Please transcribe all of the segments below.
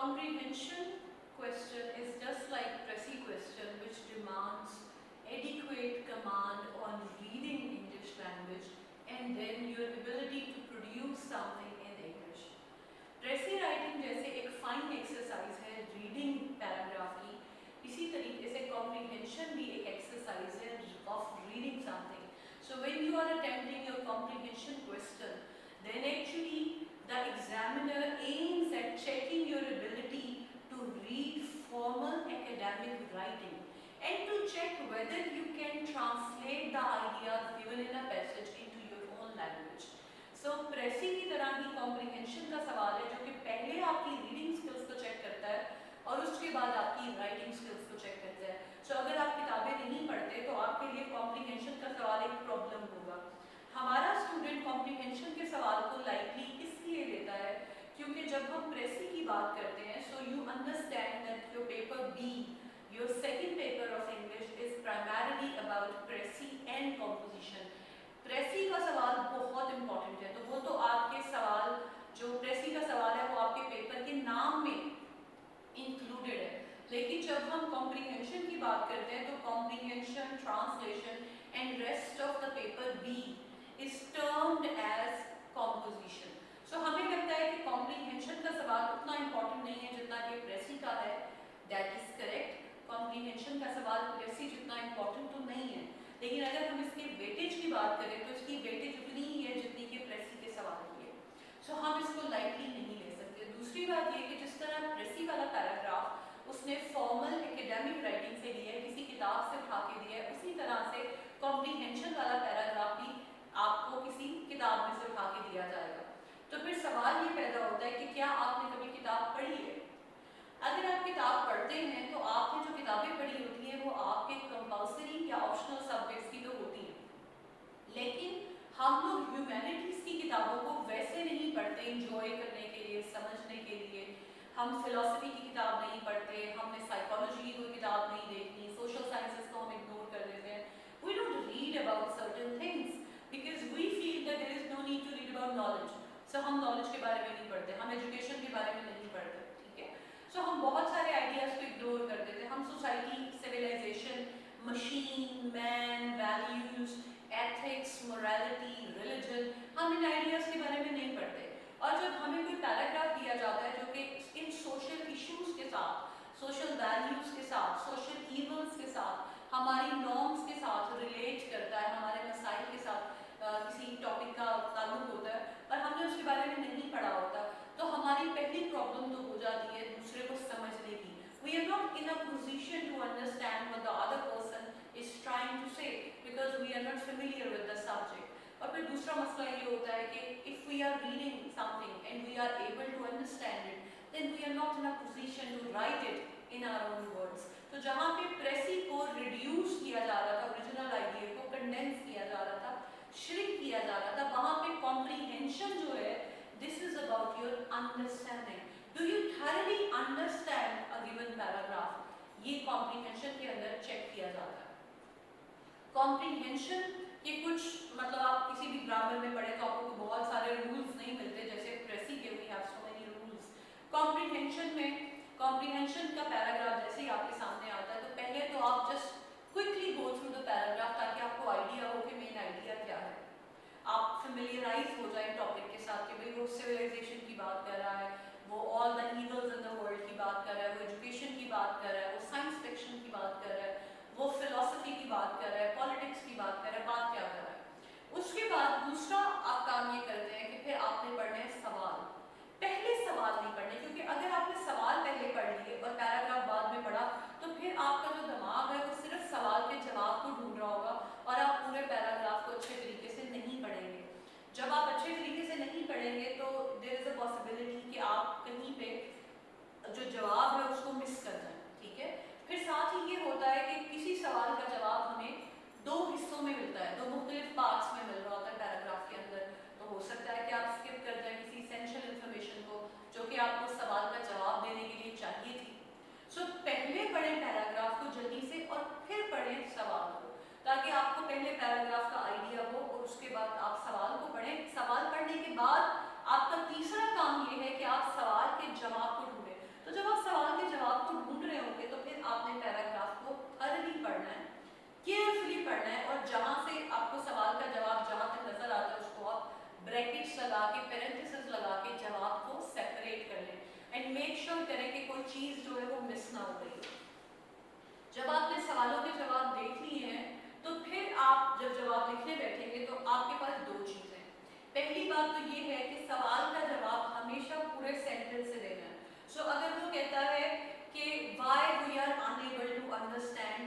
comprehension question is just like Pressy question, which demands adequate command on reading English language and then your ability to produce something in English. Pressy writing जैसे एक fine exercise है reading paragraph की, इसी तरीके से comprehension भी एक exercise है of reading something. So when you are attempting your comprehension question, then actually the examiner aims at checking your ability to read formal academic writing and to check whether you can translate the ideas given in a passage into your own language. So Pressy की तरह ही comprehension का सवाल है जो कि पहले आपकी reading skills को check करता है और उसके बाद आपकी writing skills को check करता है. So अगर आप किताबें नहीं पढ़ते तो आपके लिए comprehension का सवाल एक problem होगा. हमारा स्टूडेंट कॉम्प्रीहेंशन के सवाल को लाइटली इसलिए लेता है क्योंकि जब हम प्रेसी की बात करते हैं, so you understand that your paper B, your second paper of English is primarily about precis and composition. Precis का सवाल बहुत इंपॉर्टेंट है, तो वो तो आपके सवाल जो प्रेसी का सवाल है वो आपके पेपर के नाम में इंक्लूडेड है. लेकिन जब हम कॉम्प्रीहेंशन की बात करते हैं तो comprehension, translation and rest of the paper बी is termed as composition. So हमें लगता है कि comprehension का सवाल उतना important नहीं है जितना कि प्रेसी का है. That is correct. Comprehension का सवाल प्रेसी जितना important तो नहीं है, लेकिन अगर हम इसके वेटेज की बात करें तो इसकी वेटेज उतनी ही है जितनी कि प्रेसी के सवाल की है. So हम इसको lightly नहीं ले सकते. दूसरी बात ये कि जिस तरह प्रेसी वाला पैराग्राफ उसने फॉर्मल एकेडमिक राइटिंग से लिया है, किसी किताब से उठा के दिया है, उसी तरह से कॉम्प्रीहेंशन वाला पैराग्राफ भी आपको किसी किताब में से उठा के दिया जाएगा. तो फिर सवाल ये पैदा होता है कि क्या आपने कभी किताब पढ़ी है? अगर आप किताब पढ़ते हैं तो आपने जो किताबें पढ़ी होती हैं वो आपके कंपल्सरी या ऑप्शनल सब्जेक्ट्स की तो होती हैं, लेकिन हम लोग ह्यूमैनिटीज की किताबों को वैसे नहीं पढ़ते इंजॉय करने के लिए, समझने के लिए. हम फिलॉसफी की किताब नहीं पढ़ते, हमने साइकोलॉजी की कोई किताब नहीं देखनी, सोशल साइंसेस को हम इग्नोर कर देते हैं. We don't read about certain things because we feel that there is no need to read about knowledge. So हम knowledge के बारे में नहीं पढ़ते, हम education के बारे में नहीं पढ़ते, ठीक है. So हम बहुत सारे ideas को ignore कर देते हैं. हम society, civilization, machine, man, values, ethics, morality, religion, हम इन ideas के बारे में नहीं पढ़ते. और जब हमें कोई पैराग्राफ दिया जाता है जो कि इन social issues के साथ, social values के साथ, social evils के साथ, हमारी नॉर्म्स के साथ रिलेट करता है, हमारे मसाइल के साथ किसी टॉपिक का ताल्लुक होता है पर हमने उसके बारे में नहीं पढ़ा होता, तो हमारी पहली प्रॉब्लम तो हो जाती है दूसरे को समझने की. We are not in a position to understand what the other person is trying to say because we are not familiar with the subject. और फिर दूसरा मसला ये होता है कि if we are reading something and we are able to understand it, then we are not in a position to write it in our own words. तो जहाँ पे प्रेसी को रिड्यूस किया जा रहा था, ओरिजिनल आइडिया को कंडेंस किया जा रहा था, श्रिंक किया जा रहा था, वहाँ पे कॉम्प्रीहेंशन जो है, this is about your understanding. Do you thoroughly understand a given paragraph? ये कॉम्प्रीहेंशन के अंदर चेक किया जाता है. कॉम्प्रीहेंशन के कुछ मतलब आप किसी भी ग्रामर में पढ़े तो आपको बहुत सारे रूल्स नहीं मिलते जैसे प्रेसी के we have so many rules. Comprehension में कॉम्प्रीहेंशन का पैराग्राफ जैसे ही आपके सामने आता है तो पहले तो आप just quickly go through the paragraph ताकि आपको आइडिया हो कि मेन आइडिया क्या है. आप फेमिलियराइज हो जाए टॉपिक के साथ कि भाई वो सिविलाइजेशन की बात कर रहा है, वो all the evils in the world की बात कर रहा है, वो एजुकेशन की बात कर रहा है, वो साइंस फिक्शन की बात कर रहा है, वो फिलोसफी की बात कर रहा है, पॉलिटिक्स की बात कर रहा है, बात क्या कर रहा है. उसके बाद दूसरा आप काम ये करते हैं कि फिर आपने पढ़ने सवाल. पहले सवाल नहीं पढ़ने, क्योंकि अगर आपने सवाल पहले पढ़ लिए और पैराग्राफ बाद में पढ़ा तो फिर आपका जो दिमाग है वो सिर्फ सवाल के जवाब को ढूंढ रहा होगा और आप पूरे पैराग्राफ को अच्छे तरीके से नहीं पढ़ेंगे. जब आप अच्छे तरीके से नहीं पढ़ेंगे तो देयर इज अ पॉसिबिलिटी कि आप कहीं पे जो जवाब है उसको मिस कर जाएं, ठीक है. फिर साथ ही ये होता है कि किसी सवाल का जवाब हमें दो हिस्सों में मिलता है, दो मुख्तलिफ पार्ट्स में मिल रहा होता है पैराग्राफ के अंदर. तो हो सकता है कि आप स्किप कर जाएं किसी एसेंशियल इन्फॉर्मेशन को जो कि आपको सवाल का जवाब देने के लिए चाहिए थी. सो पहले पढ़ें पैराग्राफ को जल्दी से और फिर पढ़ें सवाल को, ताकि आपको पहले पैराग्राफ का आइडिया हो और उसके बाद आप सवाल को पढ़ें. सवाल पढ़ने के बाद आपका तीसरा काम ये है कि आप सवाल के जवाब श्योर करें कि कोई चीज जो है वो मिस ना हो गई हो। जब आपने सवालों के जवाब देख लिए हैं तो फिर आप जब जवाब लिखने बैठेंगे तो आपके पास दो चीजें हैं। पहली बात तो ये है कि सवाल का जवाब हमेशा पूरे सेंटेंस से देना है। सो अगर वो कहता है कि why we are unable to understand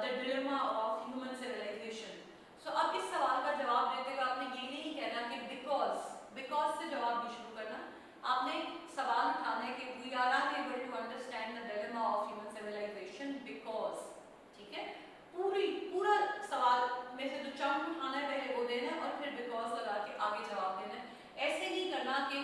the dilemma of human civilization, सो अब इस सवाल का जवाब देते हुए आपने ये नहीं कहना कि बिकॉज से जवाब नहीं शुरू करना। आपने सवाल उठाना है कि we are unable to understand the dilemma of human civilization because, ठीक है, पूरा सवाल में से जो चंक उठाना है पहले वो देना है और फिर बिकॉज लगा के आगे जवाब देना है। ऐसे नहीं करना कि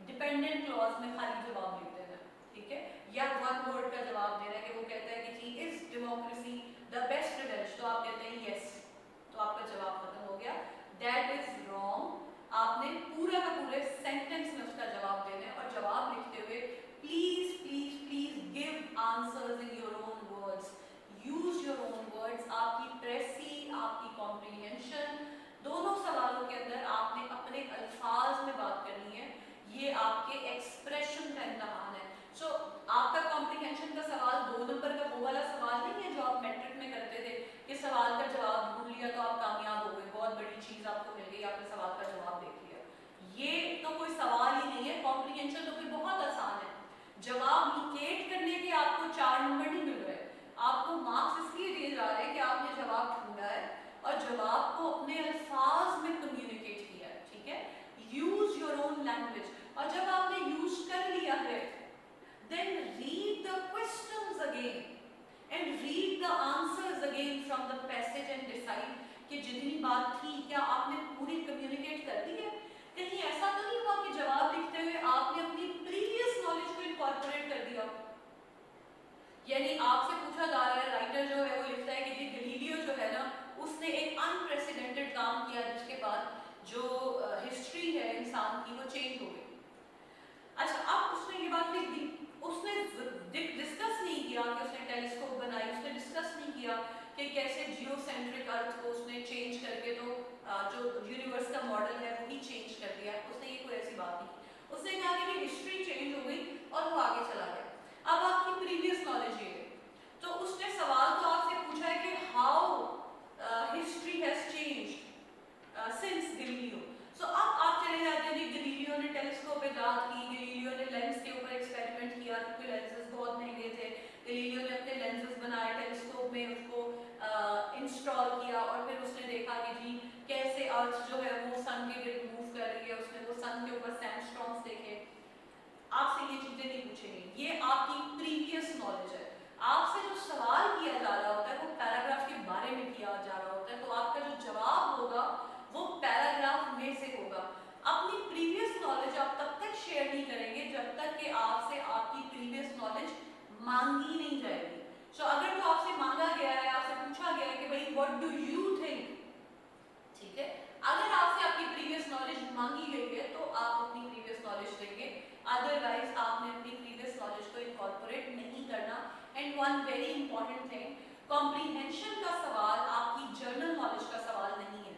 डिपेंडेंट क्लॉज में खाली जवाब लिख देना, ठीक है, या वन वर्ड का जवाब देना है कि वो कहता है कि जी is democracy the best revenge, तो आप कहते हैं यस, तो आपका जवाब खत्म हो गया। That is wrong. आपने पूरा का पूरे सेंटेंस में उसका जवाब देना है और जवाब लिखते हुए please please please give answers in your own words, use your own words. आपकी प्रेसी, आपकी कॉम्प्रीहेंशन, दोनों सवालों के अंदर आपने अपने अल्फाज में बात करनी है। ये आपके एक्सप्रेशन का इम्तहान है। सो आपका कॉम्प्रीहेंशन का सवाल 2 नंबर का वो वाला सवाल नहीं है जो आप मैट्रिक में करते थे कि सवाल का जवाब ढूंढ लिया तो आप कामयाब हो गए, बहुत बड़ी चीज आपको मिल गई, आपने सवाल का जवाब देख लिया। ये तो कोई सवाल ही नहीं है। कॉम्प्रीहेंशन तो फिर बहुत आसान है। जवाब लोकेट करने के आपको 4 नंबर नहीं मिल रहे, आपको मार्क्स इसलिए दिए जा रहे हैं कि आपने जवाब ढूंढा है और जवाब को अपने अल्फाज में कम्युनिकेट किया है, ठीक है। Use your own language. और जब आपने यूज कर लिया है then read the questions again and read the answers again from the passage and decide कि जितनी बात थी क्या आपने पूरी कम्युनिकेट कर दी है। कहीं ऐसा तो नहीं हुआ कि जवाब लिखते हुए आपने अपनी प्रीवियस नॉलेज को इनकॉर्पोरेट कर दिया। यानी आपसे पूछा जा रहा है, राइटर जो है वो लिखता है कि गैलीलियो जो है ना उसने एक अनप्रेसिडेंटेड काम किया जिसके बाद जो हिस्ट्री है इंसान की वो चेंज हो गई। अच्छा, अब उसने ये बात लिख दी, उसने डिस्कस नहीं किया कि उसने टेलीस्कोप बनाई, उसने डिस्कस नहीं किया कि कैसे जियोसेंट्रिक अर्थ को उसने चेंज करके तो जो यूनिवर्स का मॉडल है वो ही चेंज कर दिया। उसने ये कोई ऐसी बात नहीं की। उसने कहा कि हिस्ट्री चेंज हो गई और वो आगे चला गया। अब आपकी प्रीवियस नॉलेज ये है, तो उसने सवाल तो आपसे पूछा है कि how history has changed since Galileo. So अब आप चले जाते हैं, गैलीलियो ने टेलीस्कोप पे जांच की, गैलीलियो ने लेंस के ऊपर एक्सपेरिमेंट किया क्योंकि लेंसेज बहुत महंगे थे। गैलीलियो ने अपने लेंसेज बनाए, टेलीस्कोप में उसको इंस्टॉल किया और फिर उसने देखा कि जी कैसे अर्थ जो है वो सन के गिर्द मूव कर रही है। उसने वो सन के ऊपर सैंडस्टॉर्म्स देखे। आपसे ये चीजें नहीं पूछेंगी, ये आपकी प्रीवियस नॉलेज है। आपसे जो सवाल किया जा रहा होता है वो पैराग्राफ के बारे में किया जा रहा होता है, तो आपका जो जवाब होगा वो पैराग्राफ में से होगा। अपनी प्रीवियस नॉलेज आप तब तक शेयर नहीं करेंगे जब तक कि आपसे आपकी प्रीवियस नॉलेज मांगी नहीं जाएगी। सो अगर तो आपसे मांगा गया है, आपसे पूछा गया है कि भाई व्हाट डू यू थिंक, ठीक है, अगर आपसे आपकी प्रीवियस नॉलेज मांगी गई है तो आप अपनी प्रीवियस नॉलेज देंगे, अदरवाइज आपने अपनी प्रीवियस नॉलेज को इनकॉर्पोरेट नहीं करना। And one very important thing, comprehension का सवाल आपकी जर्नल नॉलेज का सवाल नहीं है।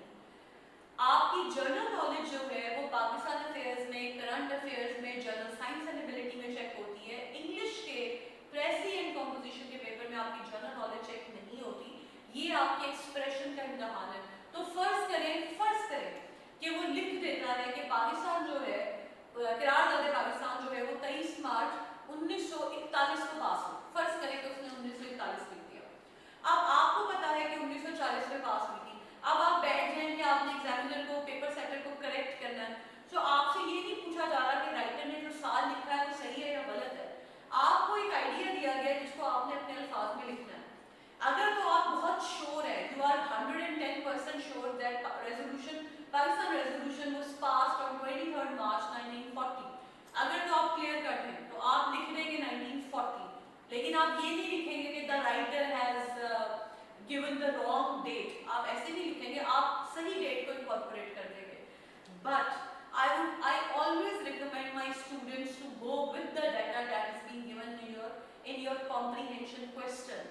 आपकी जर्नल नॉलेज जो है वो पाकिस्तान अफेयर्स में, करंट अफेयर्स में, जनरल साइंस एंड एबिलिटी में चेक होती है। इंग्लिश के प्रेसी एंड कॉम्पोजिशन के पेपर में आपकी जर्नल नॉलेज चेक नहीं होती, ये आपके एक्सप्रेशन का इम्तहान है। तो फर्ज करें कि वो लिख देता है कि पाकिस्तान जो है, करारदाद पाकिस्तान जो है वो 23 मार्च 1941 को पास हुई। फर्ज करें कि उसने 1941 लिख दिया। अब आपको पता है कि 1940 में पास हुई थी। अब आप बैठ जाएं कि आपने एग्जामिनर को, पेपर सेटर को करेक्ट करना है। तो आपसे ये नहीं पूछा जा रहा कि राइटर ने जो साल लिखा है वो सही है या गलत है। आपको एक आइडिया दिया गया जिसको आपने अपने अल्फाज में लिखना है। अगर तो आप बहुत श्योर है, you are 110% sure that resolution, Pakistan resolution was passed on 23 March 1940, अगर तो आप क्लियर कट हैं तो आप लिख देंगे 1940, लेकिन आप ये नहीं लिखेंगे कि the writer has given the wrong date. आप ऐसे नहीं लिखेंगे, आप सही डेट को इनकॉर्पोरेट कर देंगे। But I always recommend my students to go with the data that is being given in your comprehension question.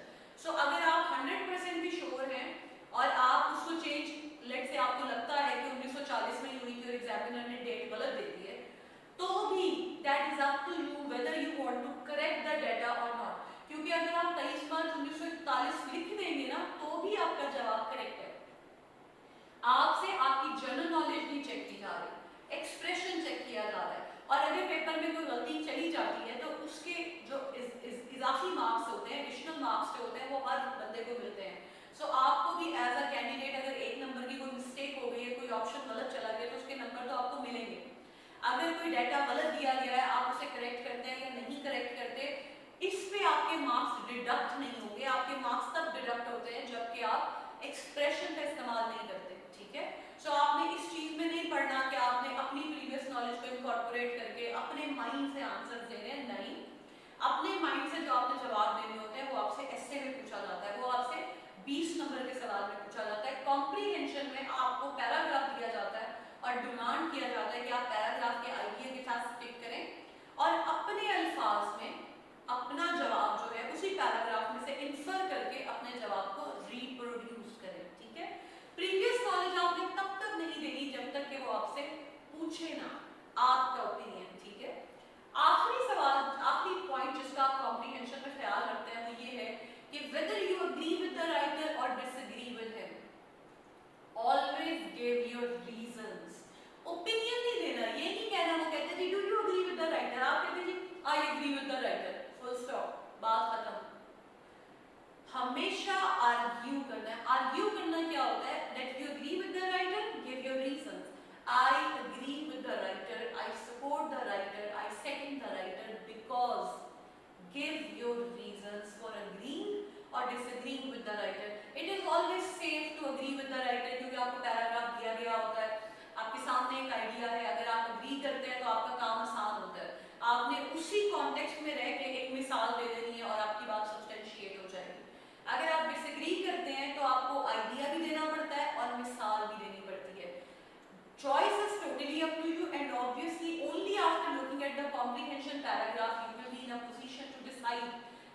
So अगर आप 100% भी श्योर हैं और आप उसको चेंज, लेट्स से आपको लगता है कि 1940 में हुई थी और एग्जामिनर ने डेट गलत दे दी है, तो भी that is up to you whether you want to correct the data or not. क्योंकि अगर आप 23 मार्च 1941 लिख देंगे ना तो भी आपका जवाब करेक्ट है। आपसे आपकी जनरल नॉलेज नहीं चेक की जा रही, एक्सप्रेशन चेक किया जा रहा है। और अगर पेपर में कोई गलती चली जाती है तो उसके जो इजाफी मार्क्स होते हैं, एडिशनल मार्क्स जो होते हैं वो हर बंदे को मिलते हैं। सो आपको भी एज अ कैंडिडेट अगर 1 नंबर की कोई मिस्टेक हो गई है, कोई ऑप्शन गलत चला गया तो उसके नंबर तो आपको मिलेंगे। अगर कोई डाटा गलत दिया गया है, आप उसे करेक्ट करते हैं या नहीं करेक्ट करते, इस पे आपके मार्क्स डिडक्ट नहीं होंगे। आपके मार्क्स तब डिडक्ट होते हैं जबकि आप एक्सप्रेशन का इस्तेमाल नहीं करते, ठीक है। सो आपने इस चीज में नहीं पढ़ना कि आपने अपनी प्रीवियस नॉलेज को इनकॉर्पोरेट करके अपने माइंड से आंसर देने हैं, नहीं। अपने माइंड से जो आपने जवाब देने होते हैं वो आपसे ऐसे में पूछा जाता है, वो आपसे 20 नंबर के सवाल में पूछा जाता है। कॉम्प्रीहेंशन में आपको पैराग्राफ दिया जाता है और डिमांड किया जाता है कि आप पैराग्राफ के आइडिया के साथ स्टिक करें और अपने अल्फाज में अपना जवाब जो है उसी पैराग्राफ में से इंफर करके अपने जवाब को रिप्रोड्यूस करें, ठीक है। प्रीवियस नॉलेज आपने तब तक नहीं देनी जब तक कि वो आपसे पूछे ना आपका ओपिनियन, ठीक है। आखिरी सवाल, आखिरी पॉइंट जिसका आप कॉम्प्रीहेंशन में ख्याल रखते हैं वो ये है कि whether you agree with the writer or disagree with him, always give your reasons. Opinion नहीं देना, ये नहीं कहना वो कहते जी do you agree with the writer, आप कहते जी I agree with the writer, full stop, बात खत्म। हमेशा आर्ग्यू करना है। आर्ग्यू करना क्या होता है? that you agree with the writer, give your reasons. I agree with the writer, I support the writer, I second the writer because, give your reasons for agreeing or disagreeing with the writer. It is always safe to agree with the writer क्योंकि आपको paragraph दिया गया होता है, आपके सामने एक idea है, अगर आप अग्री करते हैं तो आपका काम आसान होता है। आपने उसी कॉन्टेक्स्ट में रह के एक मिसाल दे देनी है और आपकी बात सब्सटेंशिएट हो जाएगी। अगर आप डिसएग्री करते हैं तो आपको आइडिया भी देना पड़ता है और मिसाल भी देनी पड़ती है। Choice is totally up to you and obviously only after looking at the comprehension paragraph you will be in a position to decide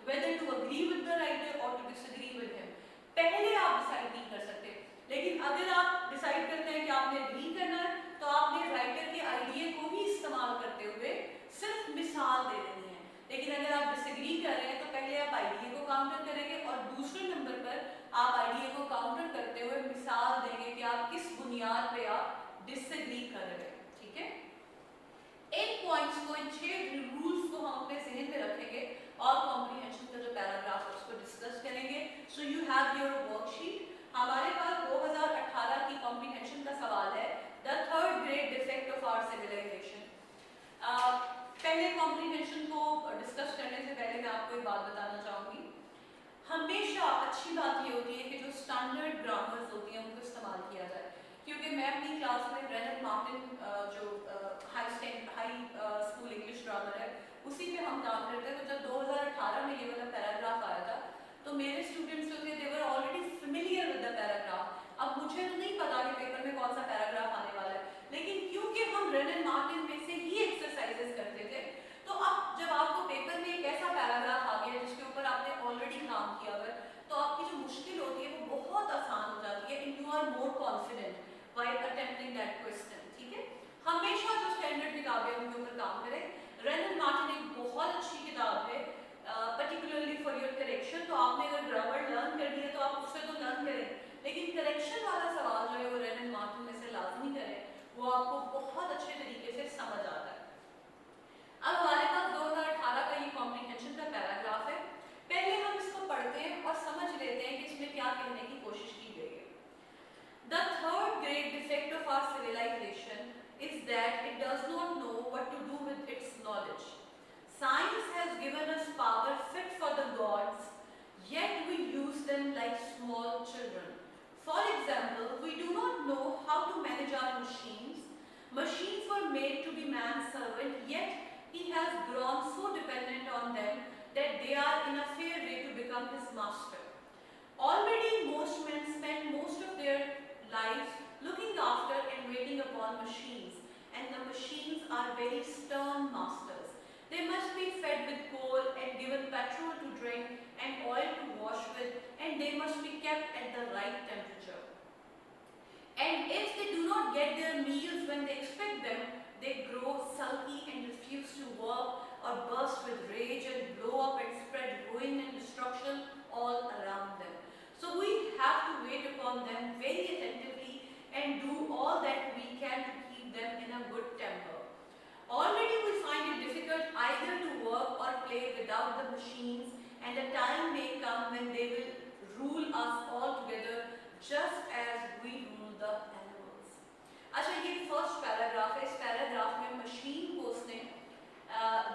whether to agree with the writer or to disagree with him. पहले आप decide नहीं कर सकते, लेकिन अगर आप decide करते हैं कि आपने एग्री करना है तो आपने राइटर के आइडिया को ही इस्तेमाल करते हुए सिर्फ मिसाल दे देनी है। लेकिन अगर आप डिसएग्री कर रहे हैं तो पहले आप आइडिया को काउंटर करेंगे और दूसरे नंबर पर आप आइडिया को काउंटर करते हुए मिसाल देंगे कि आप किस बुनियाद पे आप डिसएग्री कर रहे हैं, ठीक है। इन पॉइंट्स को, इन 6 रूल्स को हम अपने ज़हन में रखेंगे और कॉम्प्रीहेंशन का जो पैराग्राफ है उसको डिस्कस करेंगे। So you have your worksheet. हमारे पास 2018 की कॉम्प्रीहेंशन का सवाल है, the third great defect of our civilisation. पहले कॉम्प्रीहेंशन को डिस्कस करने से पहले मैं आपको एक बात बताना चाहूँगी। हमेशा अच्छी बात ये होती है कि जो स्टैंडर्ड ग्रामर्स होती हैं उनको इस्तेमाल किया जाए, क्योंकि मैं अपनी क्लास में ब्रेनन मार्टिन जो हाई स्कूल इंग्लिश ग्रामर है उसी पे हम काम करते हैं। तो जब 2018 में ये वाला पैराग्राफ आया था तो मेरे स्टूडेंट्स जो थे they were already familiar with the paragraph. अब मुझे तो नहीं पता कि पेपर में कौन सा पैराग्राफ आने वाला है, लेकिन क्योंकि हम ब्रेनन मार्टिन में से ही एक्सरसाइजेस करते थे तो अब जब आपको पेपर में एक ऐसा पैराग्राफ आ गया जिसके ऊपर आपने ऑलरेडी काम किया हुआ है तो आपकी जो मुश्किल होती है वो बहुत आसान हो जाती है and you are more confident while attempting that question, ठीक है। हमेशा जो स्टैंडर्ड किताबें उनके ऊपर काम करें। रेनन मार्टिन एक बहुत अच्छी किताब है पर्टिकुलरली फॉर योर करेक्शन। तो आपने अगर ग्रामर लर्न कर लिया तो आप उससे तो लर्न करें, लेकिन करेक्शन वाला सवाल जो है वो रेनन मार्टिन में से लाजमी करें, वो आपको बहुत अच्छे तरीके से समझ आता है। अब हमारे पास 2018 का ये कॉम्प्रीहेंशन का पैराग्राफ है। पहले हम इसको पढ़ते हैं और समझ लेते हैं कि इसमें क्या कहने की कोशिश की गई है। The third great defect of our civilization is that it does not know what to do with its knowledge. Science has given us power fit for the gods, yet we use them like small children. For example, we do not know how to manage our machines. Machines were made to be man's servant, yet he has grown so dependent on them that they are in a fair way to become his master. Already most men spend most of their lives looking after and waiting upon machines, and the machines are very stern masters. They must be fed with coal and given petrol to drink and oil to wash with, and they must be kept at the right temperature. And if they do not get their meals when they expect them, they grow sulky and refuse to work or or burst with rage and blow up and spread ruin and destruction all around them. So we have to wait upon them very attentively and do all that we can to keep them in a good temper. Already we find it difficult either to work or play without the machines, and a time may come when they will rule us all together just as we rule the animals. अच्छा, ये first paragraph है. इस paragraph में machine को उसने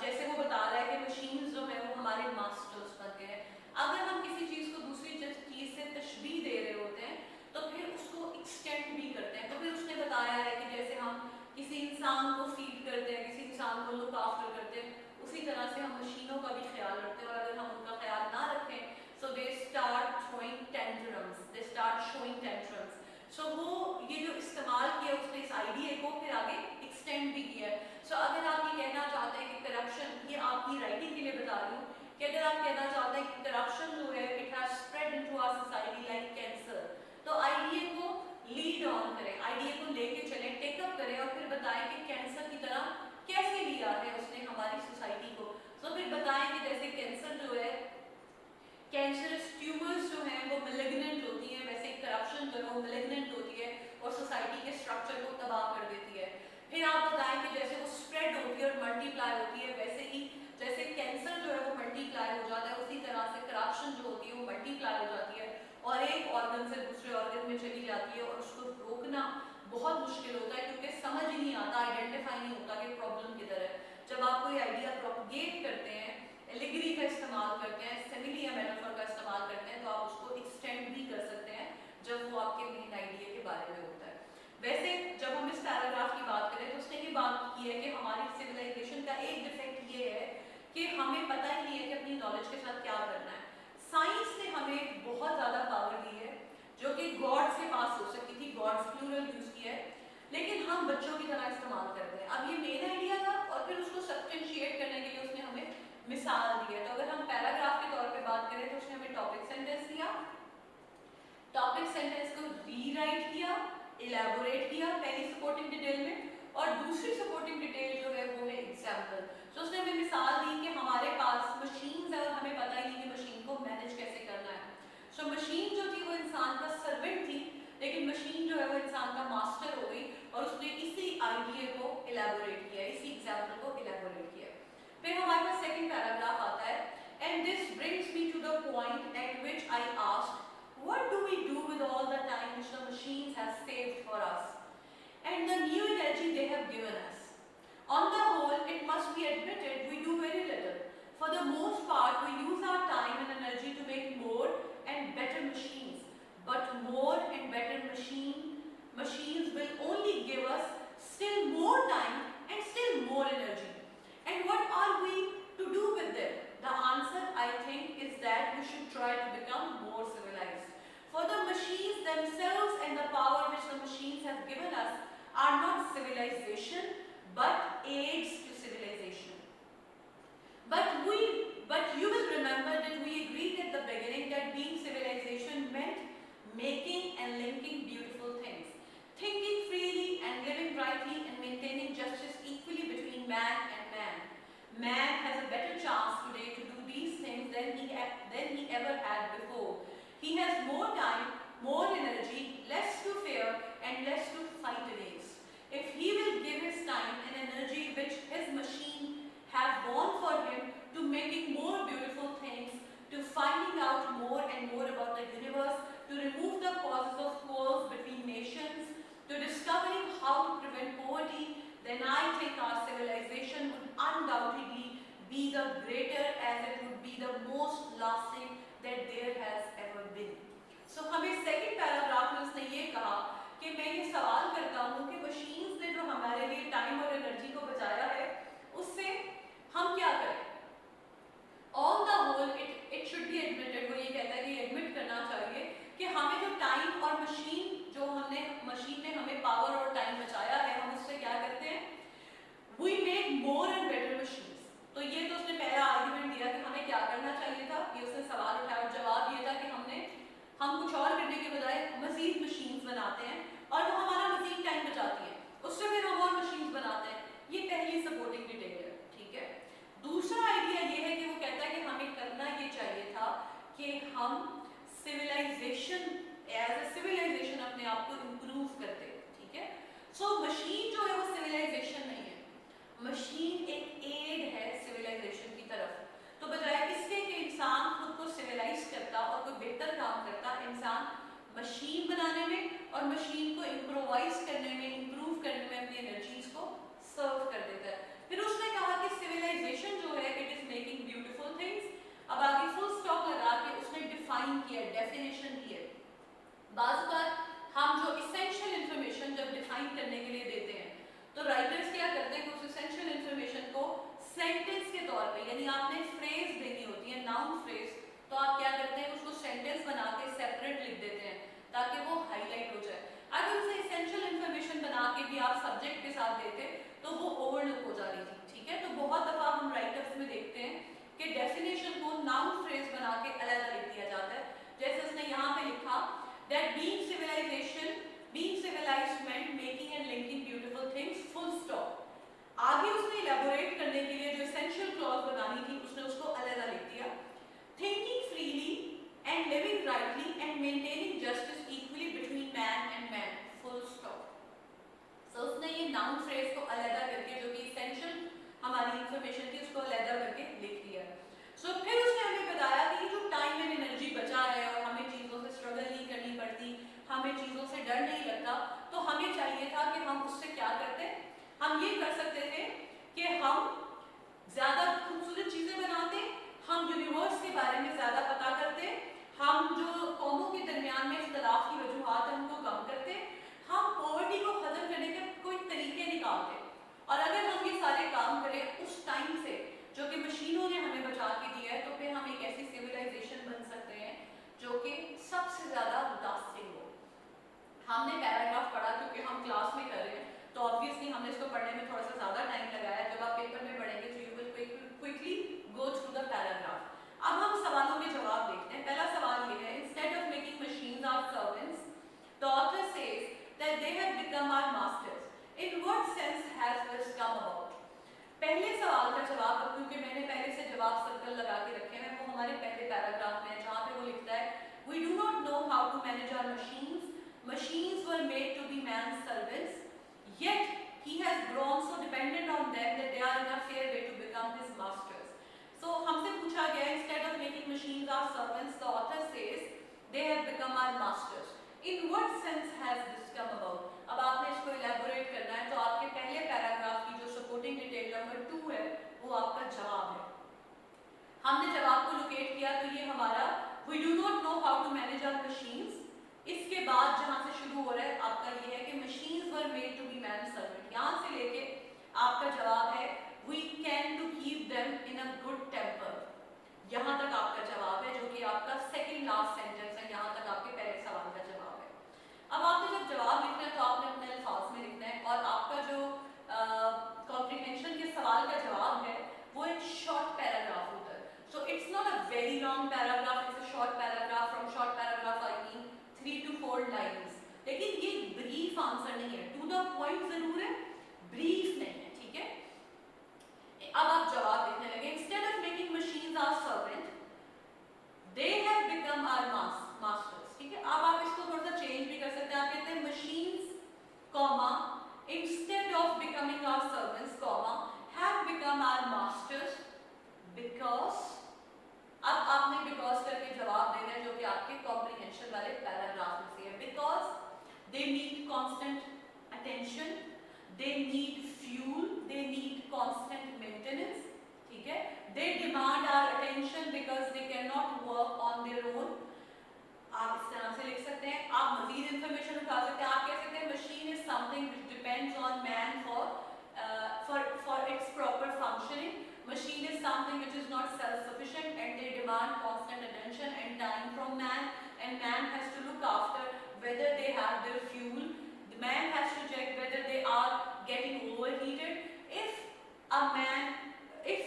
जैसे वो बता रहा है कि मशीन्स जो है वो हमारे मास्टर्स बन गए हैं. अगर हम किसी चीज़ को दूसरी चीज़ से तशबीह दे रहे होते हैं तो फिर उसको एक्सटेंड भी करते हैं. तो फिर उसने बताया है कि जैसे हम किसी इंसान को फीड करते हैं, किसी इंसान को लुक आफ्टर करते हैं, उसी तरह से हम मशीनों का भी ख्याल रखते हैं. और अगर हम उनका ख्याल ना रखें so they start throwing tantrums, they start showing tantrums. So वो ये जो इस्तेमाल किया उसने इस आइडिया को फिर आगे एक्सटेंड भी किया है. So अगर आप ये कहना चाहते हैं कि करप्शन, ये आपकी राइटिंग के लिए बता रही हूँ कि अगर आप कहना चाहते हैं कि करप्शन जो है it has spread into our society like cancer, तो आइडिया को लीड ऑन करें, आइडिया को लेके चलें, टेकअप करें और फिर बताएं कि कैंसर की तरह कैसे लिया है उसने हमारी सोसाइटी को. तो फिर बताएं कि जैसे कैंसर जो है, कैंसरस ट्यूमर्स जो हैं वो मेलिग्नेंट होती हैं, वैसे करप्शन जो है वो मेलिग्नेंट होती है और सोसाइटी के स्ट्रक्चर को तबाह कर देती है. फिर आप बताएं कि जैसे वो स्प्रेड होती है और मल्टीप्लाई होती है, वैसे ही जैसे कैंसर जो है वो मल्टीप्लाई हो जाता है, उसी तरह से करप्शन जो होती है वो मल्टीप्लाई हो जाती है और एक ऑर्गन से दूसरे ऑर्गन में चली जाती है. और उसको रोकना बहुत मुश्किल होता है क्योंकि समझ ही नहीं आता, आइडेंटिफाई नहीं होता कि प्रॉब्लम किधर है. जब आप कोई आइडिया प्रोपगेट करते हैं, एलिगरी का इस्तेमाल करते हैं, सिमिली या मेटाफर का इस्तेमाल करते हैं, तो आप उसको एक्सटेंड भी कर सकते हैं जब वो आपके मेन आइडिया के बारे में होता है. वैसे जब हम इस पैराग्राफ की बात करें तो उसने ये बात की है कि हमारी सिविलाइजेशन का एक डिफेक्ट ये है कि हमें पता ही नहीं है कि अपनी नॉलेज के साथ क्या करना है. साइंस ने हमें बहुत ज़्यादा पावर दी है जो कि गॉड्स के पास हो सकती थी, गॉड्स प्लूरल यूज़ किया है, लेकिन हम बच्चों की तरह इस्तेमाल करते हैं. अब ये मेन आइडिया था और फिर उसको सब्सटेंशिएट करने के लिए उसने हमें मिसाल दी है. तो अगर हम पैराग्राफ के तौर पे बात करें तो उसने हमें टॉपिक सेंटेंस दिया, टॉपिक सेंटेंस को रीराइट किया, इलेबोरेट किया पहली सपोर्टिंग डिटेल में, और दूसरी सपोर्टिंग डिटेल जो है वो है एग्जाम्पल. तो उसने हमें मिसाल दी कि हमारे पास मशीन्स है और हमें पता ही नहीं कि मशीन को मैनेज कैसे करना है. सो मशीन जो थी वो इंसान का सर्वेंट थी, लेकिन मशीन जो है वो इंसान का मास्टर हो गई और उसने इसी आइडिया को इलेबोरेट किया, इसी एग्जाम्पल को इलेबोरेट किया. फिर हमारे पास सेकंड पैराग्राफ आता है, and this brings me to the point at which I asked what do we do with all the time which the machines have saved for us and the new energy they have given us. On the whole, it must be admitted we do very little. For the most part, we use our time and energy to make more and better machines, but more and better machines will only give us still more time and still more energy. And what are we to do with them? The answer, I think, is that we should try to become more civilized. For the machines themselves and the power which the machines have given us are not civilization, but aids to civilization. But you will remember that we agreed at the beginning that being civilization meant making and linking beautiful things, thinking freely and living rightly and maintaining justice equally between man and man. Man has a better chance today to do these things than he ever had before. He has more time, more energy, less to fear and less to fight against. If he will give his time and energy which his machine have born for him to making more beautiful things, to finding out more and more about the universe, to remove the causes of quarrels between nations, to discovering how to prevent poverty, then I think our civilization would undoubtedly be the greater as it would be the most lasting that there has ever been. So हमें second paragraph में उसने ये कहा कि मैं ये सवाल करता हूँ कि मशीन्स ने जो हमारे लिए टाइम और एनर्जी को बचाया है उससे हम क्या करें. On the whole, it should be admitted, वो ये कहता है कि एडमिट करना चाहिए कि हमें जो टाइम और मशीन ने हमें पावर और टाइम बचाया है, हम उससे क्या करते हैं. We make more and better machines. तो ये तो उसने पहला आर्गुमेंट दिया कि हमें क्या और मशीन को इम्प्रोवाइज करने में, इम्प्रूव करने में अपनी एनर्जीज को सर्व कर देता है। फिर उसने कहा कि सिविलाइजेशन जो है it is making beautiful things. अब आगे फुल स्टॉप लगा के उसने डिफाइन किया, डेफिनेशन की है। बार बार हम जो इसेंशियल इंफॉर्मेशन जब डिफाइन करने के लिए देते हैं तो राइटर्स क्या करते हैं कि उस इसेंशियल इंफॉर्मेशन को सेंटेंस के तौर पे, यानी आपने फ्रेज देनी होती है, नाउन फ्रेज, तो आप क्या करते हैं उसको सेंटेंस बना के सेपरेट लिख देते हैं ताकि वो हाईलाइट हो जाए। अगर उसे इसेंशियल इंफॉर्मेशन बना के भी आप सब्जेक्ट के साथ देते तो वो ओवरलुक हो जा रही थी, ठीक है। तो बहुत दफा हम राइटर्स में देखते हैं कि डेफिनेशन को नाउन फ्रेज बना के अलग लिख दिया जाता है। जैसे उसने यहाँ पे लिखा that being civilization, being civilized meant making and linking beautiful things, full stop। आगे उसने इलेबोरेट करने के लिए जो एसेंशियल क्लॉज लगानी थी उसने उसको अलग लिख दिया, thinking freely and living rightly and maintaining justice equally between man and man, full stop। so उसने ये नाउन फ्रेज को अलग करके जो कि एसेंशियल हमारी इंफॉर्मेशन थी उसको अलग करके लिख दिया। सो फिर उसने हमें बताया कि जो टाइम एंड एनर्जी बचा है और हमें चीज़ों से स्ट्रगल नहीं करनी पड़ती, हमें चीज़ों से डर नहीं लगता, तो हमें चाहिए था कि हम उससे क्या करते, हम ये कर सकते थे कि हम ज़्यादा खूबसूरत चीज़ें बनाते, हम यूनिवर्स के बारे में ज़्यादा पता करते, हम जो कौमों के दरमियान में इख्तलाफ की वजूहात है उनको कम करते, हम पॉवर्टी को ख़त्म करने के कोई तरीके निकालते। और अगर हम ये सारे काम करें उस टाइम से जो कि मशीनों ने हमें बचा के दिया है, तो फिर हम एक ऐसी सिविलाइजेशन बन सकते हैं जो कि सबसे ज़्यादा लास्टिंग हो। हमने पैराग्राफ पढ़ा क्योंकि हम क्लास में कर रहे हैं, तो ऑब्वियसली हमने इसको पढ़ने में थोड़ा सा ज़्यादा टाइम लगाया। जब आप पेपर में पढ़ेंगे तो you will quickly go through the paragraph. अब हम सवालों के जवाब देखते हैं। पहला सवाल ये है, instead of making machines our servants, the author says that they have become our masters, in what sense has this come about. पहले सवाल का जवाब, क्योंकि मैंने पहले से जवाब सर्कल लगा के रखे हैं, वो हमारे पहले पैराग्राफ में है जहाँ पे वो लिखता है, we do not know how to manage our machines, machines were made to be man's servants, yet he has grown so dependent on them that they are in a fair way to become his masters। So हमसे पूछा गया, instead of making machines our servants, the author says they have become our masters, in what sense has this come about। अब आपने इसको elaborate करना है, तो आपके पहले पैराग्राफ की जो supporting detail नंबर 2 है वो आपका जवाब है। हमने जवाब को लोकेट किया, तो ये हमारा we do not know how to manage our machines, इसके बाद जहां से शुरू हो रहा है आपका ये है कि machines were made to be man's servant। यहाँ से लेके आपका जवाब है we can to keep them in a good temper। यहाँ तक आपका जवाब है जो कि आपका सेकंड लास्ट सेंटेंस है। यहाँ तक आपके पहले सवाल का जवाब है। अब आपने जब जवाब लिखना है तो आपने अपने अल्फाज में लिखना है, और आपका जो कॉम्प्रिहेंशन के सवाल का जवाब है वो एक शॉर्ट पैराग्राफ होता है। So it's not a very long paragraph, it's a short paragraph. From short paragraph I mean 3 to 4 lines, लेकिन ये ब्रीफ आंसर नहीं है, टू द पॉइंट जरूर है, ब्रीफ नहीं है, ठीक है। अब आप जवाब देने लगे, instead of making machines our servant they have become our masters, ठीक है। अब आप इसको थोड़ा सा चेंज भी कर सकते हैं, आप कहते हैं machines comma instead of becoming our servants comma have become our masters because. अब आपने बिकॉज करके जवाब देना है जो कि आपके कॉम्प्रिहेंशन वाले पैराग्राफ में से है। Because they need constant attention, they need fuel, they need constant maintenance, ठीक है। They demand our attention because they can not work on their own. आप इस तरह से लिख सकते हैं। आप मजीद इंफॉर्मेशन उठा सकते हैं। आप कह सकते हैं machine is something which depends on man for its proper functioning. Machine is something which is not self-sufficient and they demand constant attention and time from man, and man has to look after whether they have their fuel. The man has to check whether they are getting overheated. If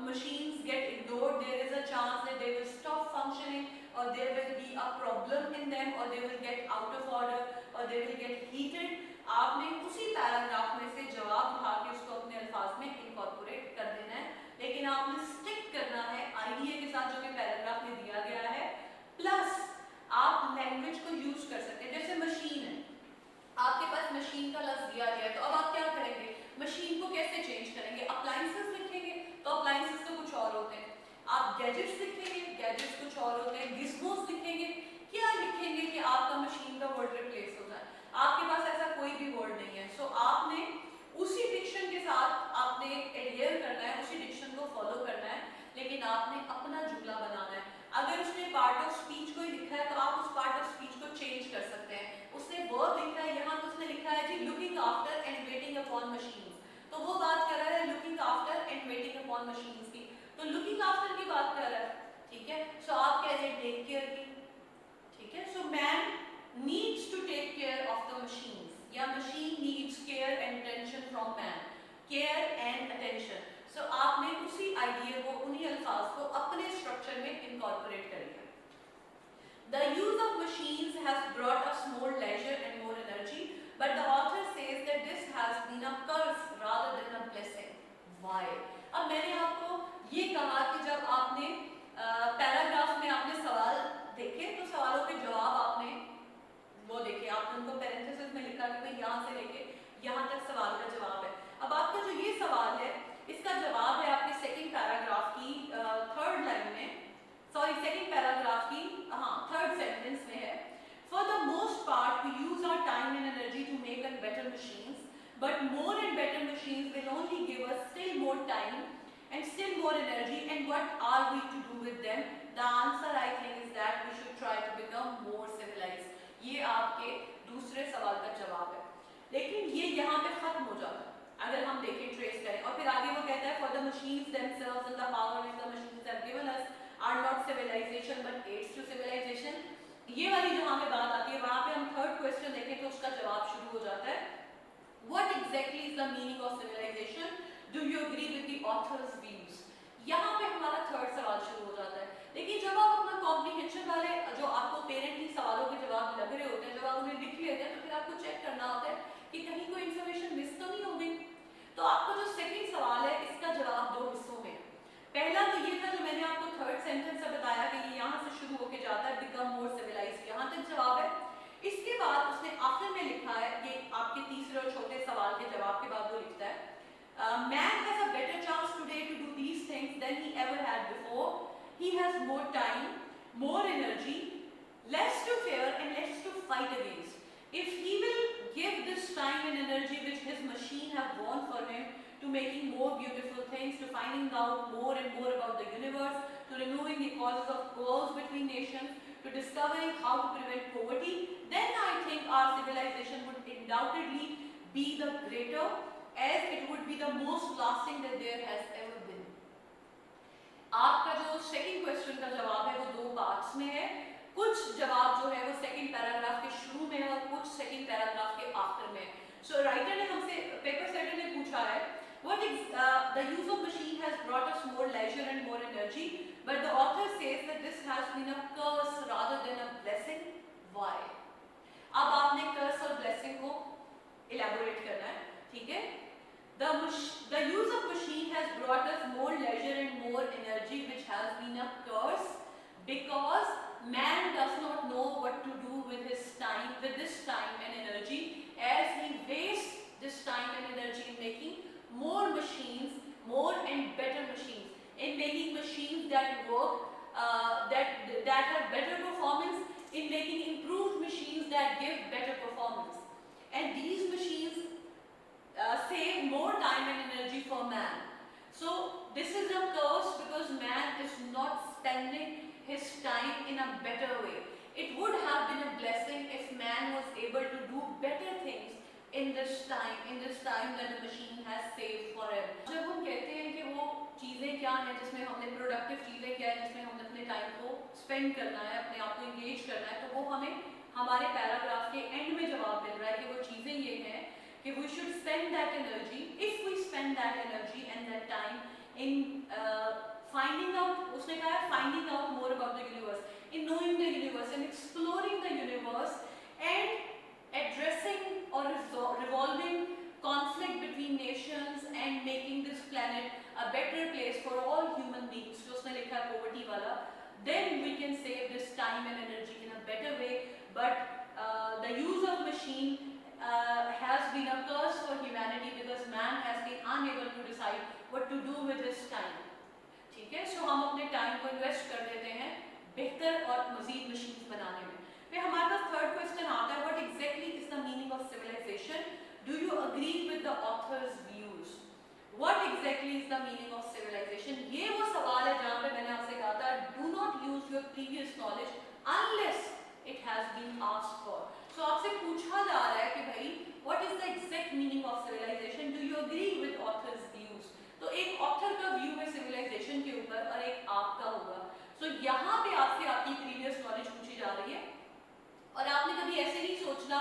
machines get ignored, there is a chance that they will stop functioning, or there will be a problem in them, or they will get out of order, or they will get heated। आपने उसी paragraph में से जवाब उठा के उसको अपने अल्फाज में इनकॉर्पोरेट कर देना है, लेकिन आपने स्टिक करना है आइडिया के साथ जो कि पैराग्राफ में दिया गया है, प्लस आप लैंग्वेज को यूज कर सकते हैं। जैसे मशीन है, आपके पास मशीन का लफ्ज दिया गया है, तो अब आप क्या करेंगे, मशीन को कैसे चेंज करेंगे, अप्लायंसेस लिखेंगे, तो अप्लायंसेस तो कुछ और होते हैं। आप गैजेट्स लिखेंगे, गैजेट्स कुछ और होते हैं। गिज़मोस लिखेंगे, क्या लिखेंगे कि आपका मशीन का दूसरा वर्ड रिप्लेस हो जाए, आपके पास ऐसा कोई भी वर्ड नहीं है। सो आपने उसी डिक्शन के साथ आपने एडहेयर करना है, उसी डिक्शन को फॉलो करना है, लेकिन आपने अपना जुमला बनाना है। अगर उसने पार्ट ऑफ स्पीच को ही लिखा है तो आप उस पार्ट ऑफ स्पीच को चेंज कर सकते हैं। उसने वर्ब लिखा है, यहाँ तो उसने लिखा है जी looking after and waiting upon machines, तो वो बात कर रहा है looking after and waiting upon machines की, तो लुकिंग आफ्टर की बात कर रहा है, ठीक है। सो आप कह रहे टेक केयर की, ठीक है। So man needs to take care of the machines, या machine needs care and attention from man, care and attention. So आपने उसी आइडिया को, उन्हीं अल्फाज को अपने स्ट्रक्चर में इनकॉर्पोरेट कर लिया। The use of machines has brought us more leisure and more energy, but the author says that this has been a curse rather than a blessing. Why? अब मैंने आपको ये कहा कि जब आपने पैराग्राफ में आपने सवाल देखे तो सवालों के जवाब आपने वो देखे, आपने उनको पैरेंथेसिस में लिखा कि भाई यहाँ से लेके यहाँ तक सवाल का जवाब है। अब आपका जो ये सवाल है इसका जवाब है आपके सेकंड पैराग्राफ की थर्ड लाइन में, सॉरी सेकंड पैराग्राफ की थर्ड सेंटेंस में है। For the most part we use our time and energy to make and better machines, but more and better machines will only give us still more time and still more energy, and what are we to do with them? The answer I think is that we should try to become more civilized. ये आपके दूसरे सवाल का जवाब है, लेकिन ये यहाँ पे खत्म हो जाता है अगर हम देखें, ट्रेस करें, और फिर आगे वो कहता है for the machines themselves and the power which the machines have given us are not civilization but aids to civilization। ये वाली जो हमें बात आती है वहां पे हम थर्ड क्वेश्चन देखें तो उसका जवाब शुरू हो जाता है what exactly is the meaning of civilization, do you agree with the author's views। यहाँ पे हमारा थर्ड सवाल शुरू हो जाता है। लेकिन जब आप अपना कॉम्प्रिहेंशन वाले जो आपको पेरेंटली सवालों के जवाब लग रहे होते हैं, जब आप उन्हें लिख लेते हैं तो फिर आपको चेक करना होता है कि कहीं कोई इन्फॉर्मेशन मिस तो नहीं हो गई। तो आपका जो सेकंड सवाल है इसका जवाब दो हिस्सों में। पहला तो ये था जो मैंने आपको थर्ड सेंटेंस से बताया कि ये यहाँ से शुरू होके जाता है बिकम मोर सिविलाइज्ड, यहाँ तक जवाब है। इसके बाद उसने आखिर में लिखा है, ये आपके तीसरे और छोटे सवाल के जवाब के बाद वो लिखता है man has a better chance today to do these things than he ever had before, he has more time, more energy, less to fear and less to fight against. If he will give this time and energy which his machine have won for him to making more beautiful things, to finding out more and more about the universe, to removing the causes of wars between nations, to discovering how to prevent poverty, then I think our civilization would undoubtedly be the greater, as it would be the most lasting that there has ever been। आपका जो second question का जवाब है वो दो parts में है, कुछ जवाब जो है वो सेकंड पैराग्राफ के शुरू में है और कुछ सेकंड पैराग्राफ के आखिर में है। सो राइटर ने हमसे, पेपर सेटर ने पूछा है what is the use of machine has brought us more leisure and more energy, but the author says that this has been a curse rather than a blessing। Why? अब आपने curse और blessing को elaborate करना है, ठीक है। The use of machine has brought us more leisure and more energy, which has been a curse because man does not know what to do with his time, with this time and energy, as he wastes this time and energy in making more machines, more and better machines, in making machines that work, that have better performance, in making improved machines that give better performance, and these machines save more time and energy for man. So this is a curse because man is not spending his time in a better way. It would have been a blessing if man was able to do better things in this time that the machine has saved for him। जब हम कहते हैं कि वो चीज़ें क्या हैं जिसमें हमने प्रोडक्टिव चीज़ें क्या है जिसमें हमने अपने टाइम को स्पेंड करना है, अपने आप को इंगेज करना है, तो वो हमें हमारे पैराग्राफ के एंड में जवाब मिल रहा है कि वो चीज़ें ये हैं कि we should spend that energy, if we spend that energy and that time in finding out, उसने कहा है finding out more about the universe, in knowing the universe and exploring the universe and addressing or resolving conflict between nations and making this planet a better place for all human beings, जो उसने लिखा है poverty वाला, then we can save this time and energy in a better way। But the use of machine has been a curse for humanity because man has been unable to decide what to do with his time। ठीक है, सो हम अपने time को invest कर देते हैं बेहतर और मजीद मशीन्स बनाने में। फिर हमारे पास थर्ड क्वेश्चन आता है Do you agree with the author's views? What exactly is the meaning of civilization? ये वो सवाल है जहाँ पे मैंने आपसे कहा था do not use your previous knowledge unless it has been asked for. So आपसे पूछा जा रहा है कि भाई what is the exact meaning of civilization? Do you agree with author's views? तो एक author का view है civilization के ऊपर और एक आपका होगा. So यहाँ पे आपसे आपकी previous knowledge पूछी जा रही है और आपने कभी ऐसे नहीं सोचना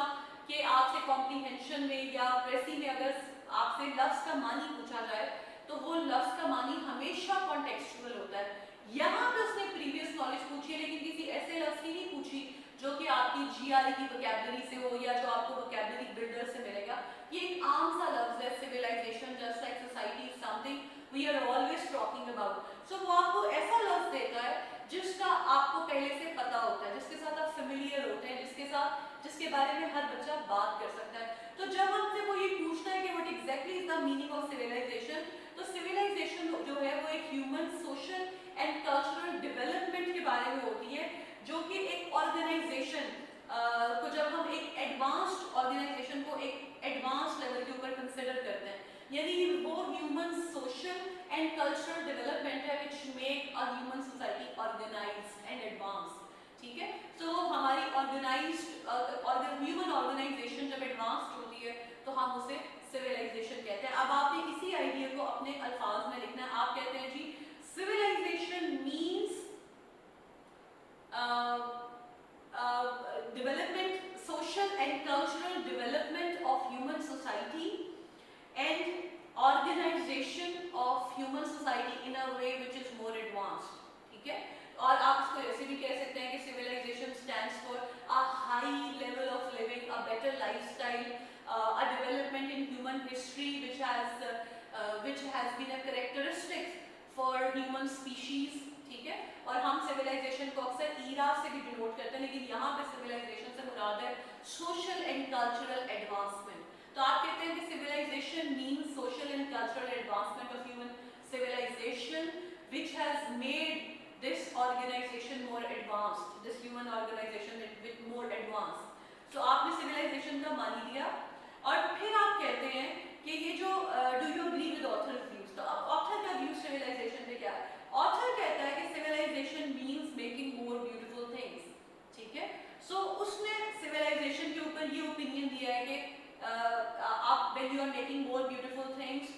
कि आपसे कॉम्प्रीहेंशन में या प्रेसी में अगर आपसे लफ्ज का मानी पूछा जाए तो वो लफ्ज का मानी हमेशा कॉन्टेक्सचुअल होता है. यहाँ पे उसने प्रीवियस नॉलेज पूछी है लेकिन किसी ऐसे लफ्ज की नहीं पूछी जो कि आपकी जीआरई की वोकैबुलरी से हो या जो आपको वोकैबुलरी बिल्डर से मिलेगा. ये एक आम सा लफ्ज है civilisation, just like society is something we are always talking about. So वो आपको ऐसा लफ्ज देता है जिसका आपको पहले से पता होता है, जिसके साथ आप फेमिलियर होते हैं, जिसके बारे में हर बच्चा बात कर सकता है. तो जब हमसे वो ये पूछता है कि what exactly is the meaning of civilisation, तो सिविलाइजेशन जो है वो एक human social and cultural development के बारे में होती है जो कि एक ऑर्गेनाइजेशन को जब हम एक एडवांस्ड ऑर्गेनाइजेशन को एक एडवांस लेवल के ऊपर कंसिडर करते हैं, यानी वो human social and cultural development है which make a human society organised and advance. ठीक है, तो हमारी ऑर्गेनाइज्ड ह्यूमन ऑर्गेनाइजेशन जब एडवांस्ड होती है तो हम उसे सिविलाइजेशन कहते हैं. अब आपने इसी आइडिया को अपने अल्फाज में लिखना है. आप कहते हैं जी civilisation means development, social and cultural development of human society and organization of human society in a way which is more advanced. ठीक है, और आप इसको ऐसे भी कह सकते हैं कि civilization stands for a high level of living, a better lifestyle, a development in human history which has been a characteristic for human species. ठीक है, और हम सिविलाइजेशन को अक्सर ईरा से भी डिनोट करते हैं लेकिन यहाँ पे सिविलाइजेशन से मुराद है सोशल एंड कल्चरल एडवांसमेंट. तो आप कहते हैं कि civilization means social and cultural advancement of human civilization which has made this organization more advanced, this human organization with more advanced. So आपने civilization का मान लिया और फिर आप कहते हैं कि ये जो do you agree with author's views, तो अब author का view civilization पे क्या है? Author कहता है कि civilization means making more beautiful things. ठीक है, so उसने civilization के ऊपर ये opinion दिया है कि when you are making more beautiful things,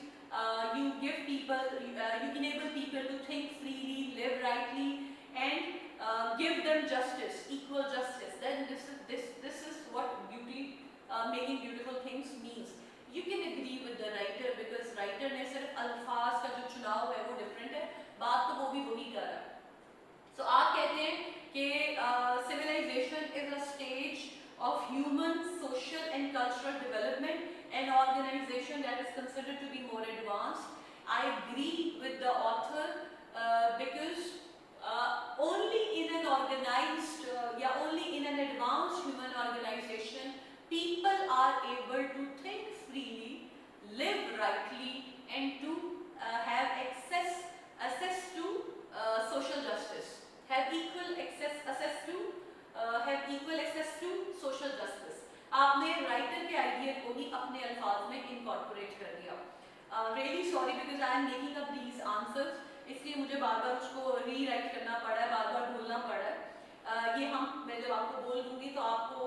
you give people, you enable people to think freely, live rightly, and give them justice, equal justice. Then this is what beauty, making beautiful things means. You can agree with the writer because writer ने सिर्फ अल्फाज का जो चुनाव है वो different है, बात तो वो भी वही कर रहा है. So आप कहते हैं कि civilization is a stage of human social and cultural development, an organization that is considered to be more advanced. I agree with the author because only in an organized, only in an advanced human organization, people are able to think freely, live rightly, and to have access to social justice, have equal access to social justice. आपने writer के idea को ही अपने अल्फाज में incorporate कर दिया. Really sorry because I am making up these answers, इसलिए मुझे बार बार उसको रीराइट करना पड़ा है, बार बार बोलना पड़ा है. मैं जब आपको बोल दूंगी तो आपको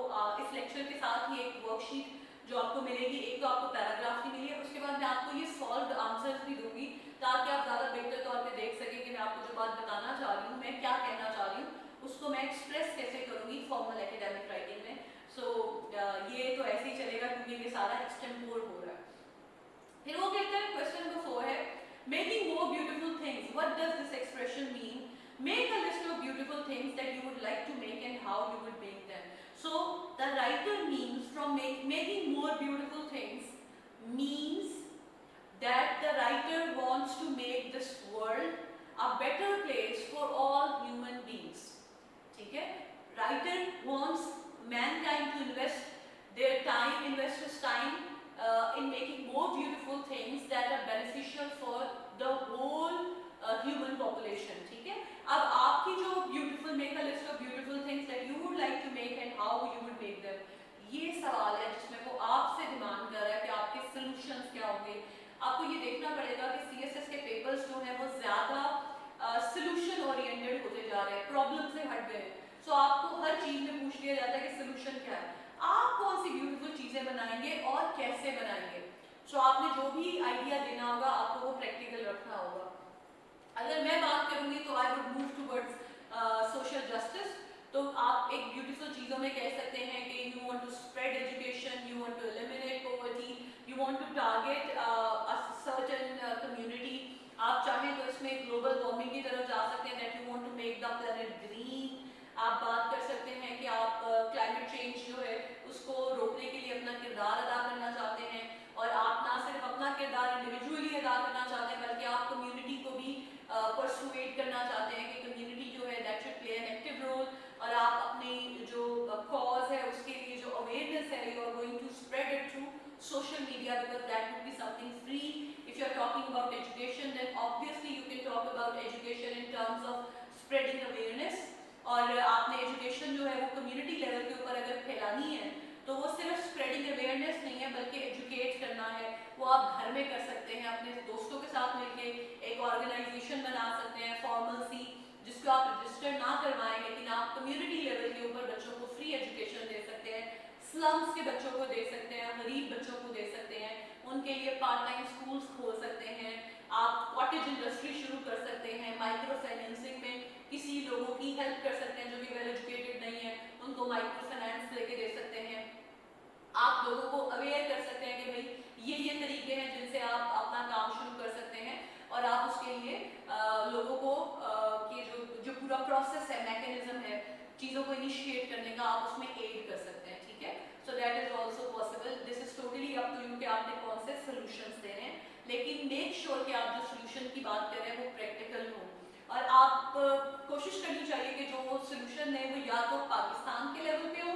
इस लेक्चर के साथ ही एक वर्कशीट जो आपको मिलेगी, एक तो आपको पैराग्राफ की मिली है, उसके बाद मैं आपको ये सॉल्व्ड आंसर्स भी दूंगी ताकि आप ज़्यादा बेहतर तौर पे देख सकें कि मैं आपको जो बात बताना चाह रही हूँ, मैं क्या कहना चाह रही हूँ, उसको मैं एक्सप्रेस कैसे करूँगी फॉर्मल एकेडमिक राइटिंग में. सो ये तो ऐसे ही चलेगा क्योंकि ये सारा एक्सटेम्पोर हो रहा है. फिर वो कहते हैं क्वेश्चन नंबर 4 है making more beautiful things. What does this expression mean? Make a list of beautiful things that you would like to make and how you would make them. So the writer means from making more beautiful things means that the writer wants to make this world a better place for all human beings. ठीक है, writer wants mankind to invest their time, invest his time in making more beautiful things that are beneficial for the whole human population. ठीक है, अब आपकी जो beautiful, make a list of beautiful things that you would like to make and how you would make them, ये सवाल है जिसमें वो आपसे डिमांड कर रहा है कि क्या होंगे। आपको ये देखना पड़ेगा कि CSS के पेपर्स जो हैं वो ज़्यादा सोल्यूशन ओरिएंटेड होते जा रहे हैं, प्रॉब्लम से हट गए। सो आपको हर चीज़ में पूछ लिया जाता है कि सोल्यूशन क्या है, आप कौन सी ब्यूटीफुल चीज़ें बनाएंगे और कैसे बनाएंगे। सो आपने जो भी आइडिया देना होगा आपको वो प्रैक्टिकल रखना होगा। अगर मैं बात करूंगी तो I would move towards social justice. तो आप एक ब्यूटीफुल चीज़ों में कह सकते हैं कि you want to spread education, you want to eliminate poverty, you want to target a certain community. आप चाहें तो इसमें ग्लोबल वार्मिंग की तरफ जा सकते हैं, that you want to make the planet green. आप बात कर सकते हैं कि आप क्लाइमेट चेंज जो है उसको रोकने के लिए अपना किरदार अदा करना चाहते हैं, और आप ना सिर्फ अपना किरदार इंडिविजुअली अदा करना चाहते हैं बल्कि आप कम्युनिटी को भी परसुएट करना चाहते हैं कि कम्युनिटी जो है that should play an active role, और आप अपनी जो कॉज है उसके लिए जो अवेयरनेस है you are going to spread it through social media, because that would be something free. If you are talking about education, then obviously you can talk about education in terms of spreading awareness. और आपने education जो है वो community level के ऊपर अगर फैलानी है तो वो सिर्फ स्प्रेडिंग अवेयरनेस नहीं है बल्कि एजुकेट करना है। वो आप घर में कर सकते हैं, अपने दोस्तों के साथ मिलके एक ऑर्गेनाइजेशन बना सकते हैं फॉर्मल सी, जिसको आप रजिस्टर ना करवाएं लेकिन आप कम्युनिटी लेवल के ऊपर बच्चों को फ्री एजुकेशन दे सकते हैं, स्लम्स के बच्चों को दे सकते हैं, गरीब बच्चों को दे सकते हैं, उनके लिए पार्ट टाइम स्कूल्स खोल सकते हैं, आप कॉटेज इंडस्ट्री शुरू कर सकते हैं, माइक्रो फाइनेंसिंग में किसी लोगों की हेल्प कर सकते हैं जो कि वेल एजुकेटेड नहीं है, उनको माइक्रो फाइनेंस लेके दे सकते हैं। आप लोगों को अवेयर कर सकते हैं कि भाई ये तरीके हैं जिनसे आप अपना काम शुरू कर सकते हैं, और आप उसके लिए लोगों को कि जो पूरा प्रोसेस है, मैकेनिज्म है चीज़ों को इनिशिएट करने का, आप उसमें एड कर सकते हैं, ठीक है। So that is also possible. This is totally up to you कि आपने कौन से सोल्यूशंस देने हैं, लेकिन मेक श्योर कि आप जो सोल्यूशन की बात कर रहे हैं वो प्रैक्टिकल हो, और आप कोशिश करनी चाहिए कि जो सोल्यूशन है वो या तो पाकिस्तान के लेवल पे हो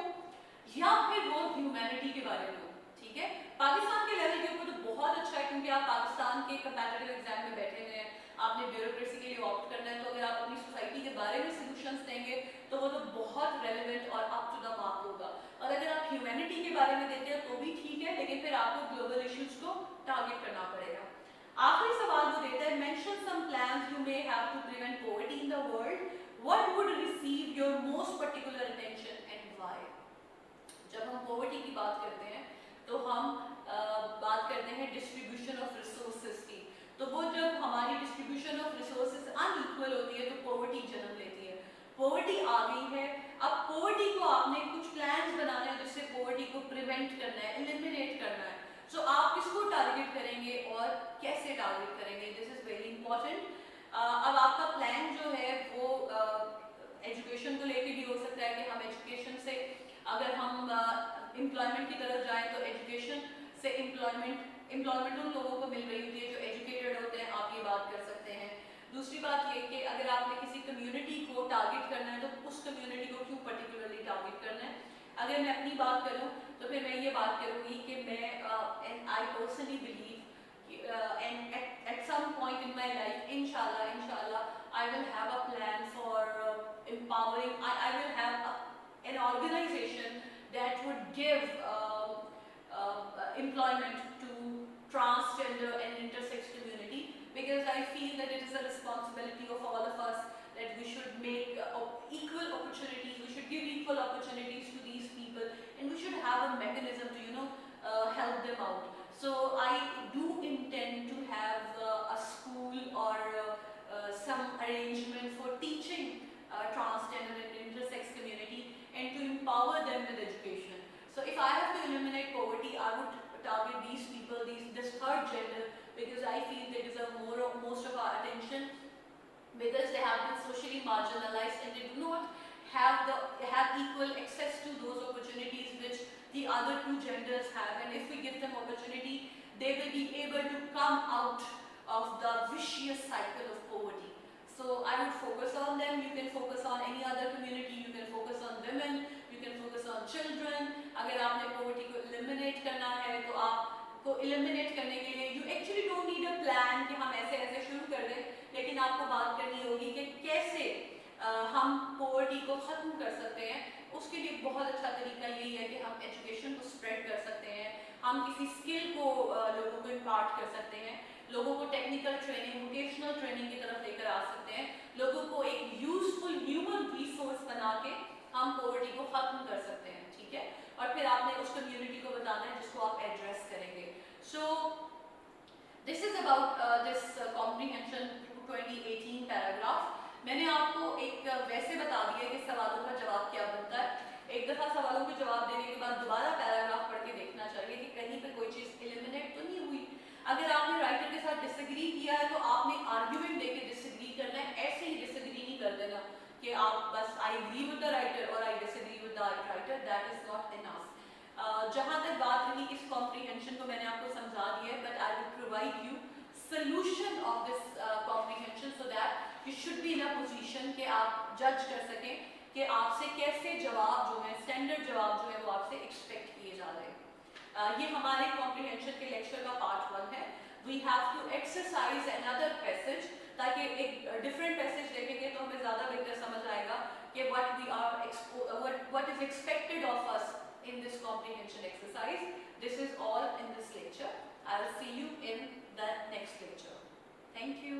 या फिर वो ह्यूमैनिटी के बारे में हो, ठीक है। पाकिस्तान के लेवल के ऊपर तो बहुत अच्छा है क्योंकि आप पाकिस्तान के कंपैटिटिव एग्जाम में बैठे हुए हैं, आपने ब्यूरोक्रेसी के लिए ऑप्ट करना है, तो अगर आप अपनी सोसाइटी के बारे में सोल्यूशंस देंगे तो वो तो बहुत रेलेवेंट और अप टू द मार्क होगा, और अगर आप ह्यूमैनिटी के बारे में देते हैं तो भी ठीक है, लेकिन फिर आपको ग्लोबल इश्यूज को टारगेट करना पड़ेगा। आखिरी सवाल वो देता है, mention some plans you may have to prevent poverty in the world, what would receive your most particular attention and why. जब हम पॉवर्टी की बात करते हैं तो हम बात करते हैं डिस्ट्रीब्यूशन ऑफ रिसोर्सेज की, तो वो जब हमारी डिस्ट्रीब्यूशन ऑफ रिसोर्सेज अनइक्वल होती है तो पॉवर्टी जन्म लेती है। पॉवर्टी आ गई है, अब पॉवर्टी को आपने कुछ प्लान्स बनाने हैं जिससे पॉवर्टी को प्रिवेंट करना है, एलिमिनेट करना है। सो आप किसको टारगेट करेंगे और कैसे टारगेट करेंगे, दिस इज वेरी इंपॉर्टेंट। अब आपका प्लान जो है वो एजुकेशन को लेके भी हो सकता है कि हम एजुकेशन से अगर हम एम्प्लॉयमेंट की तरफ जाएं तो एजुकेशन से एम्प्लॉयमेंट उन लोगों को मिल रही होती है जो एजुकेटेड होते हैं, आप ये बात कर सकते हैं। दूसरी बात ये कि अगर आपने किसी कम्युनिटी को टारगेट करना है तो उस कम्युनिटी को क्यों पर्टिकुलरली टारगेट करना है। अगर मैं अपनी बात करूं तो फिर मैं ये बात करूंगी कि मैं I personally believe and at some point in my life इंशाल्लाह I will have a plan for empowering, I will have an organization that would give employment to transgender and intersex community, because I feel that it is a responsibility of all of us that we should make equal opportunities, we should give equal opportunities to these people, and we should have a mechanism to help them out. So I do intend to have a school or some arrangement for teaching transgender and intersex community and to empower them with education. So if I have to eliminate poverty, I would target these people, this third gender, because I feel they deserve most of our attention, because they have been socially marginalized and they do not have equal access to those opportunities which the other two genders have. And if we give them opportunity, they will be able to come out of the vicious cycle of poverty. So I would focus on them. You can focus on any other community, you can focus on women, you can focus on children. अगर आपने poverty को eliminate करना है तो आपको eliminate करने के लिए you actually don't need a plan कि हम ऐसे ऐसे शुरू कर दें, लेकिन आपको बात करनी होगी कि कैसे हम poverty को ख़त्म कर सकते हैं। उसके लिए बहुत अच्छा तरीका यही है कि हम education को spread कर सकते हैं, हम किसी स्किल को लोगों को इम्पार्ट कर सकते हैं, लोगों को टेक्निकल ट्रेनिंग, वोकेशनल ट्रेनिंग की तरफ लेकर आ सकते हैं, लोगों को एक यूजफुल ह्यूमन रिसोर्स बना के हम पॉवर्टी को खत्म कर सकते हैं, ठीक है। और फिर आपने उस कम्युनिटी को बताना है जिसको आप एड्रेस करेंगे। So this is about this comprehension 2018 paragraph. मैंने आपको एक वैसे बता दिया कि सवालों का जवाब क्या बनता है। एक दफ़ा सवालों के जवाब देने के बाद दोबारा पैराग्राफ पढ़ के देखना चाहिए कि कहीं पे कोई चीज़ एलिमिनेट तो नहीं हुई। अगर आपने राइटर के साथ डिसएग्री किया है तो आपने आर्ग्यूमेंट देके डिसएग्री करना है, ऐसे ही डिसएग्री नहीं कर देना कि आप बस I agree with the writer और I disagree with the writer, that is not enough. जहाँ तक बात रही इस कॉम्प्रीहेंशन को मैंने आपको समझा दिया है, but I will provide you solution of this comprehension so that you should be in a position कि आप जज कर सकें कि आपसे कैसे जवाब जो है, स्टैंडर्ड जवाब जो है वो आपसे एक्सपेक्ट किए जा रहे हैं। ये हमारे कॉम्प्रीहेंशन के लेक्चर का पार्ट 1 है। We have to exercise another passage, ताकि एक डिफरेंट पैसेज देखेंगे तो हमें ज़्यादा बेहतर समझ आएगा कि what is expected of us in this comprehension exercise. This is all in this lecture. I'll see you in the next lecture. Thank you.